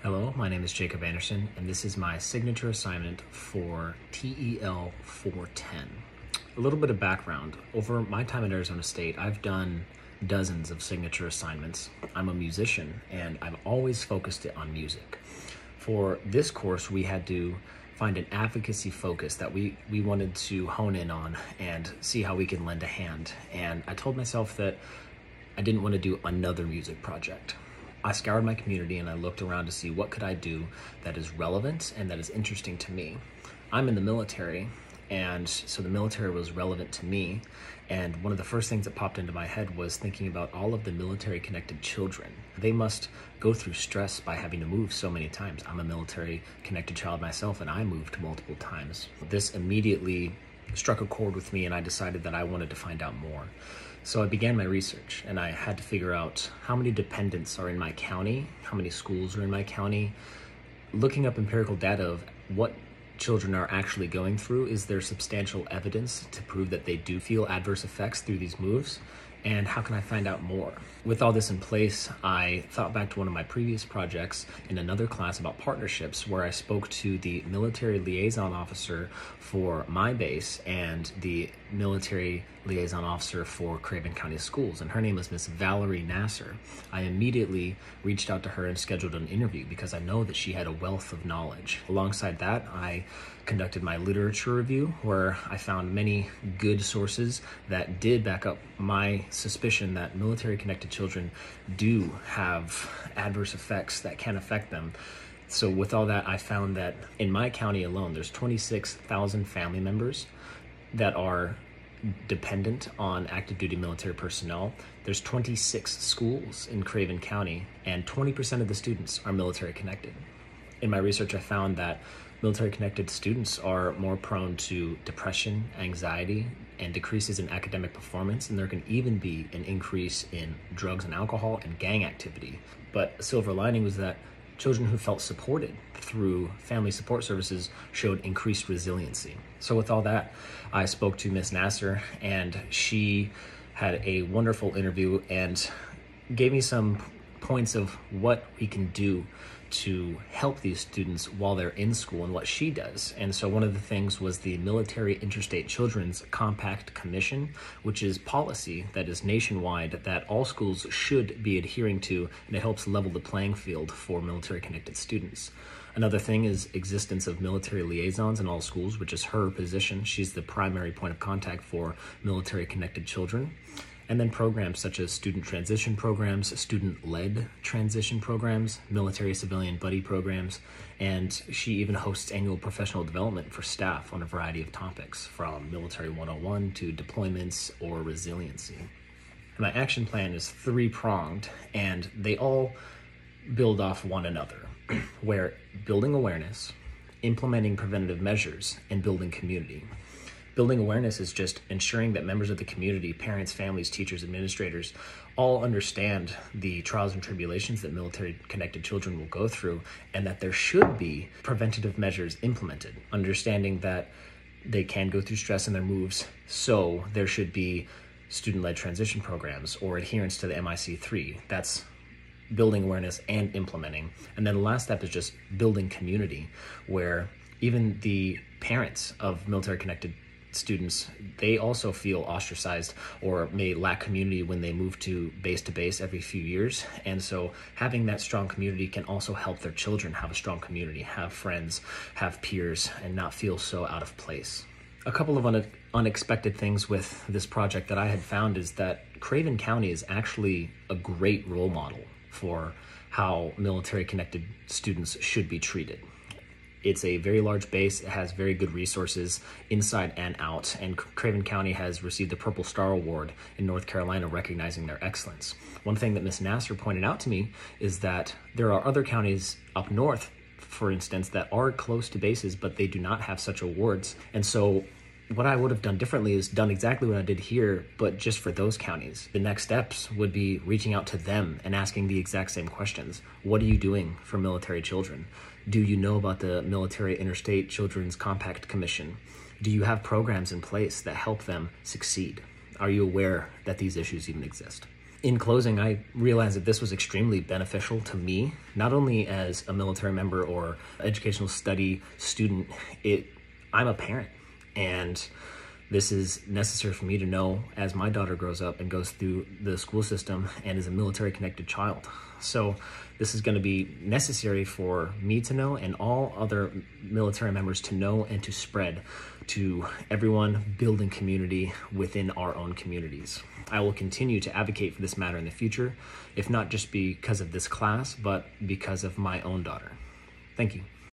Hello, my name is Jacob Anderson, and this is my signature assignment for TEL 410. A little bit of background. Over my time at Arizona State, I've done dozens of signature assignments. I'm a musician, and I've always focused it on music. For this course, we had to find an advocacy focus that we wanted to hone in on and see how we can lend a hand. And I told myself that I didn't want to do another music project. I scoured my community and I looked around to see what could I do that is relevant and that is interesting to me. I'm in the military, and so the military was relevant to me. And one of the first things that popped into my head was thinking about all of the military-connected children. They must go through stress by having to move so many times. I'm a military-connected child myself, and I moved multiple times. This immediately struck a chord with me, and I decided that I wanted to find out more. So I began my research, and I had to figure out how many dependents are in my county, how many schools are in my county. Looking up empirical data of what children are actually going through, is there substantial evidence to prove that they do feel adverse effects through these moves? And how can I find out more? With all this in place, I thought back to one of my previous projects in another class about partnerships, where I spoke to the military liaison officer for my base and the military liaison officer for Craven County Schools, and her name was Miss Valerie Nasser. I immediately reached out to her and scheduled an interview because I know that she had a wealth of knowledge. Alongside that, I conducted my literature review, where I found many good sources that did back up my suspicion that military-connected children do have adverse effects that can affect them. So with all that, I found that in my county alone, there's 26,000 family members that are dependent on active duty military personnel. There's 26 schools in Craven County, and 20% of the students are military connected. In my research, I found that military connected students are more prone to depression, anxiety, and decreases in academic performance, and there can even be an increase in drugs and alcohol and gang activity. But a silver lining was that children who felt supported through family support services showed increased resiliency. So with all that, I spoke to Miss Nasser, and she had a wonderful interview and gave me some points of what we can do to help these students while they're in school and what she does. And so one of the things was the Military Interstate Children's Compact Commission, which is policy that is nationwide that all schools should be adhering to, and it helps level the playing field for military-connected students. Another thing is existence of military liaisons in all schools, which is her position. She's the primary point of contact for military-connected children. And then programs such as student transition programs, student-led transition programs, military-civilian buddy programs, and she even hosts annual professional development for staff on a variety of topics, from Military 101 to deployments or resiliency. My action plan is three-pronged, and they all build off one another, where building awareness, implementing preventative measures, and building community. Building awareness is just ensuring that members of the community, parents, families, teachers, administrators, all understand the trials and tribulations that military-connected children will go through, and that there should be preventative measures implemented, understanding that they can go through stress in their moves, so there should be student-led transition programs or adherence to the MIC3. That's building awareness and implementing. And then the last step is just building community, where even the parents of military-connected students, they also feel ostracized or may lack community when they move to base every few years. And so having that strong community can also help their children have a strong community, have friends, have peers, and not feel so out of place. A couple of unexpected things with this project that I had found is that Craven County is actually a great role model for how military-connected students should be treated. It's a very large base. It has very good resources inside and out, and Craven County has received the Purple Star Award in North Carolina recognizing their excellence. One thing that Ms. Nasser pointed out to me is that there are other counties up north, for instance, that are close to bases, but they do not have such awards. And so what I would have done differently is done exactly what I did here, but just for those counties. The next steps would be reaching out to them and asking the exact same questions. What are you doing for military children? Do you know about the Military Interstate Children's Compact Commission? Do you have programs in place that help them succeed? Are you aware that these issues even exist? In closing, I realized that this was extremely beneficial to me, not only as a military member or educational study student. I'm a parent, and this is necessary for me to know as my daughter grows up and goes through the school system and is a military connected child. So this is going to be necessary for me to know and all other military members to know and to spread to everyone building community within our own communities. I will continue to advocate for this matter in the future, if not just because of this class, but because of my own daughter. Thank you.